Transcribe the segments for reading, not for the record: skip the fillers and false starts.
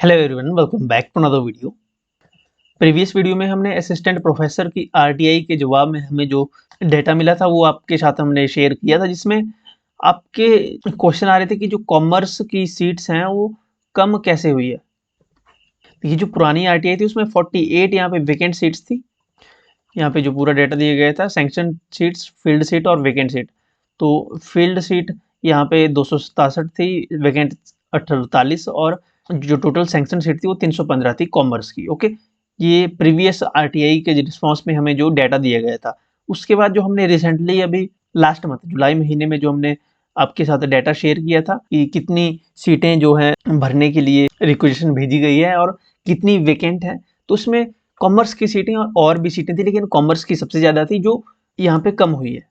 Hello everyone, welcome back to another video. Previous video में हमने assistant professor की RTI के जवाब में हमें जो डेटा मिला था वो आपके साथ हमने शेयर किया था, जिसमें आपके क्वेश्चन आ रहे थे कि जो कॉमर्स की सीट्स हैं वो कम कैसे हुई है। तो ये जो पुरानी आरटीआई थी उसमें 48 यहाँ पे वेकेंट सीट्स थी। यहाँ पे जो पूरा डेटा दिया गया था, सैंक्शन सीट्स, फील्ड सीट और वेकेंट सीट। तो फील्ड सीट यहाँ पे 267 थी, वेकेंट 48 और जो टोटल सैंक्शन सीट थी वो 315 थी कॉमर्स की। ओके, ये प्रीवियस आरटीआई के रिस्पॉन्स में हमें जो डेटा दिया गया था। उसके बाद जो हमने रिसेंटली अभी लास्ट मंथ जुलाई महीने में जो हमने आपके साथ डेटा शेयर किया था कि कितनी सीटें जो हैं भरने के लिए रिक्वेजिशन भेजी गई है और कितनी वेकेंट है, तो उसमें कॉमर्स की सीटें और भी सीटें थी, लेकिन कॉमर्स की सबसे ज़्यादा थी जो यहाँ पे कम हुई है।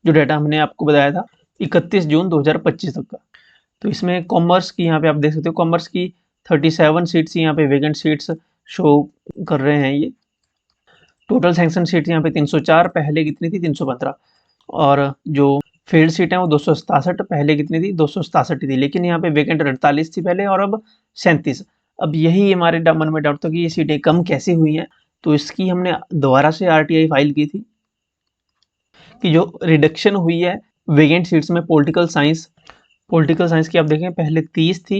जो डेटा हमने आपको बताया था 31 जून 2025 तक का। तो इसमें कॉमर्स की यहाँ पे आप देख सकते हो, कॉमर्स की 37 सीट्स यहाँ पे वेकेंट सीट्स शो कर रहे हैं। ये टोटल सैंक्शन सीट्स यहाँ पे 304, पहले कितनी थी 315। और जो फील्ड सीट है वो 267, पहले कितनी थी 267 थी, लेकिन यहाँ पे वेकेंट 48 थी पहले और अब 37। अब यही हमारे मन में डाउट था कि ये सीटें कम कैसे हुई हैं। तो इसकी हमने दोबारा से आरटीआई फाइल की थी कि जो रिडक्शन हुई है वेकेंट सीट्स में पॉलिटिकल साइंस की आप देखें पहले 30 थी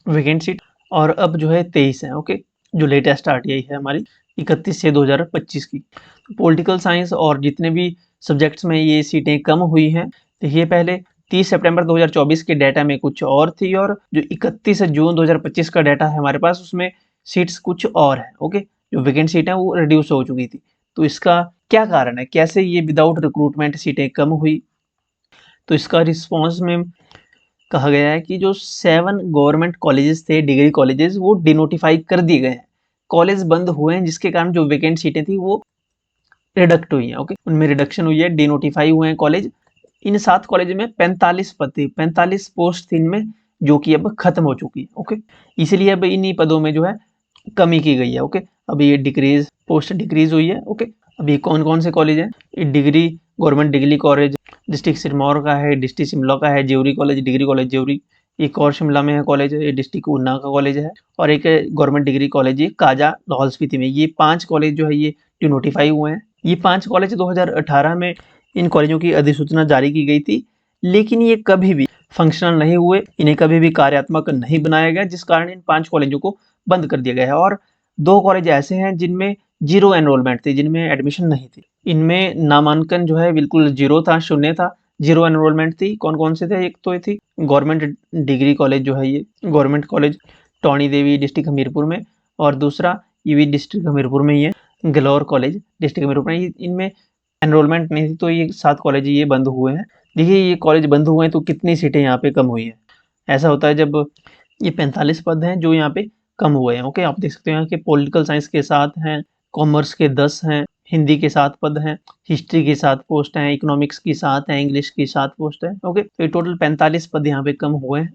वेकेंट सीट और अब जो है 23 है। ओके, जो लेटेस्ट आरटीआई है हमारी 31/6/2025 की। पॉलिटिकल साइंस और जितने भी सब्जेक्ट्स में ये सीटें कम हुई हैं, तो ये पहले 30 सितंबर 2024 के डाटा में कुछ और थी और जो 31 जून 2025 का डाटा है हमारे पास उसमें सीट्स कुछ और है। ओके, जो वेकेंट सीट है वो रिड्यूस हो चुकी थी। तो इसका क्या कारण है, कैसे ये विदाउट रिक्रूटमेंट सीटें कम हुई? तो इसका रिस्पॉन्स में कहा गया है कि जो 7 गवर्नमेंट कॉलेजेस थे, डिग्री कॉलेजेस, वो डिनोटिफाई कर दिए गए हैं, कॉलेज बंद हुए हैं, जिसके कारण जो वेकेंट सीटें थी वो रिडक्ट हुई हैं। ओके, उनमें रिडक्शन हुई है, डिनोटिफाई हुए हैं कॉलेज। इन 7 कॉलेज में 45 पद थी, 45 पोस्ट थी इनमें, जो कि अब खत्म हो चुकी है। ओके, इसलिए अब इन्हीं पदों में जो है कमी की गई है। ओके, अब ये पोस्ट डिक्रीज हुई है। ओके, अभी कौन कौन से कॉलेज हैं? Degree government degree college district Sirmaur का है, डिस्ट्रिक्ट शिमला का है, jury college, degree college jury. एक और शिमला में है कॉलेज, ये डिस्ट्रिक्ट ऊना का कॉलेज है। और एक गवर्नमेंट डिग्री कॉलेज ये काजा लाहौल स्पीति में। ये 5 कॉलेज जो है ये नोटिफाई हुए हैं। ये 5 कॉलेज 2018 में इन कॉलेजों की अधिसूचना जारी की गई थी, लेकिन ये कभी भी फंक्शनल नहीं हुए, इन्हें कभी भी कार्यात्मक नहीं बनाया गया, जिस कारण इन 5 कॉलेजों को बंद कर दिया गया है। और 2 कॉलेज ऐसे हैं जिनमें जीरो एनरोलमेंट थी, जिनमें एडमिशन नहीं थी। इनमें नामांकन जो है बिल्कुल जीरो था, शून्य था, जीरो एनरोलमेंट थी। कौन कौन से थे? एक तो ये थी गवर्नमेंट डिग्री कॉलेज जो है ये government college Tauni Devi district Hamirpur में, और दूसरा ये भी डिस्ट्रिक्ट हमीरपुर में ही है, गलौर कॉलेज डिस्ट्रिक्ट हमीरपुर में। इनमें एनरोलमेंट नहीं थी, तो ये 7 कॉलेज ये बंद हुए हैं। देखिए, ये कॉलेज बंद हुए हैं तो कितनी सीटें यहाँ पे कम हुई हैं। ऐसा होता है जब ये 45 पद हैं जो यहाँ पे कम हुए हैं। ओके, आप देख सकते हैं कि पॉलिटिकल साइंस के 7 हैं, कॉमर्स के 10 हैं, हिंदी के 7 पद हैं, हिस्ट्री की 7 पोस्ट हैं, इकोनॉमिक्स की 7 हैं, इंग्लिश की 7 पोस्ट है। ओके, तो ये टोटल 45 पद यहाँ पे कम हुए हैं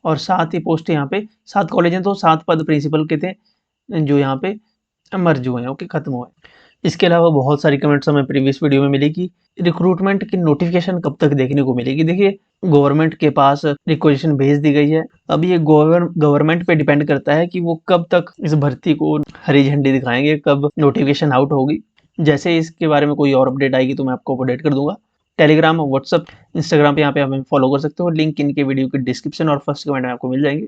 और 7 ही पोस्ट यहाँ पे 7 कॉलेज हैं, तो 7 पद प्रिंसिपल के थे जो यहाँ पे मर्ज हुए हैं। ओके, खत्म हुए हैं। इसके अलावा बहुत सारी कमेंट्स हमें प्रीवियस वीडियो में मिली कि रिक्रूटमेंट की नोटिफिकेशन कब तक देखने को मिलेगी। देखिए, गवर्नमेंट के पास रिक्वेजिशन भेज दी गई है, अब ये गवर्नमेंट पे डिपेंड करता है कि वो कब तक इस भर्ती को हरी झंडी दिखाएंगे, कब नोटिफिकेशन आउट होगी। जैसे इसके बारे में कोई और अपडेट आएगी तो मैं आपको अपडेट कर दूंगा। टेलीग्राम, व्हाट्सअप, इंस्टाग्राम पे यहाँ पे हमें फॉलो कर सकते हो, लिंक इनके वीडियो के डिस्क्रिप्शन और फर्स्ट कमेंट में आपको मिल जाएंगे।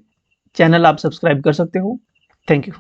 चैनल आप सब्सक्राइब कर सकते हो। Thank you.